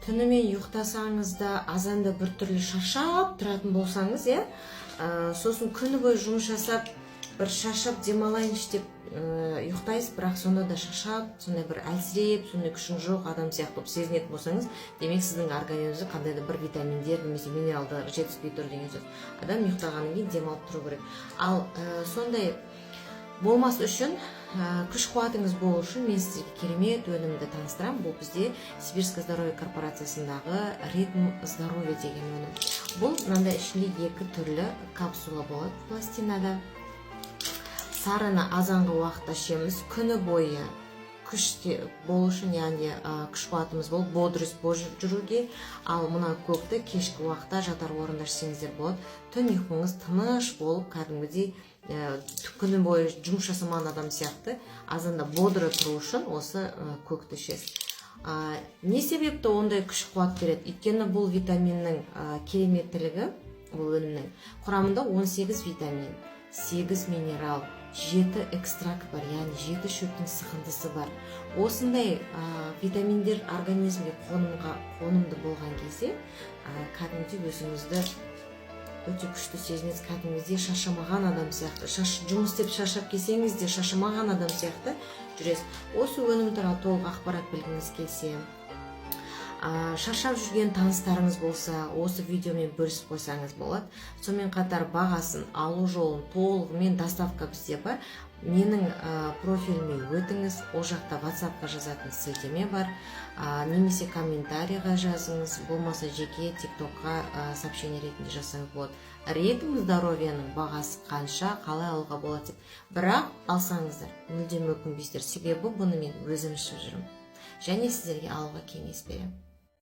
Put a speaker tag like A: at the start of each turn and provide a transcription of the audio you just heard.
A: түнімен ұйықтасаңыз да азанда біртүрлі шаршап тұратын болсаңыз, сосын күні бойы жұмыс жасап, бір шаршап демалайыншы деп ұйықтайсыз, бірақ сонда да шаршап, сондай бір әлсіреп, сондай күшің жоқ адам сияқты болып сезінетін болсаңыз, демек сіздің организміңізде қандай да бір витаминдер немесе минералдар жетіспей тұр деген сөз. Адам ұйықтағаннан кейін демалып тұру керек. Ал сондай болмас үшін, күш қуатыңыз болу үшін мен сіздерге керемет өнімді таныстырамын. Бұл бізде Сибирское здоровье корпорациясындағы ритм здоровья деген өнім. Бұл мынандай ішінде 2 түрлі капсула болады пластинада. Сарыны азанғы уақытта ішеміз, күні бойы күште болу үшін, яғни күш қуатымыз болып, бодрость болып жүруге. Ал мына көкті кешкі уақытта жатар орында ішсеңіздер болады. Түн ұйқыңыз тыныш болып, кәдімгідей күні бойы жұмыс жасамаған адам сияқты азанда бодро тұру үшін осы көкті ішесіз. Не себепті ондай күш қуат береді? Өйткені бұл витаминнің кереметтілігі, бұл өнімнің құрамында 18 витамин, 8 минерал, 7 экстракт бар, яғни 7 шөптің сығындысы бар. Осындай витаминдер организмге қонымды болған кезде, кәдімгідей өзіңізді өте күшті сезінесіз, кәдімгідей шаршамаған адам сияқты, жұмыс істеп шаршап келсеңіз де шаршамаған адам сияқты жүресіз. Осы өнім туралы толық ақпарат білгіңіз келсе, шаршап жүрген таныстарыңыз болса, осы видеомен бөлісіп қойсаңыз болады. Сонымен қатар бағасын, алу жолын толығымен доставка бізде бар. Менің профиліме өтіңіз, ол жақта WhatsApp-қа жазатын сілтеме бар, немесе комментарийға жазыңыз, болмаса жеке TikTok-қа сообщение ретінде жасаңыз болады. Ритм здоровьяның бағасы қанша, қалай алуға болады деп. Бірақ алсаңыздар, мүлдем өкінбейсіздер, себебі бұны мен өзім ішіп жүрмін. Және сіздерге алуға кеңес беремін.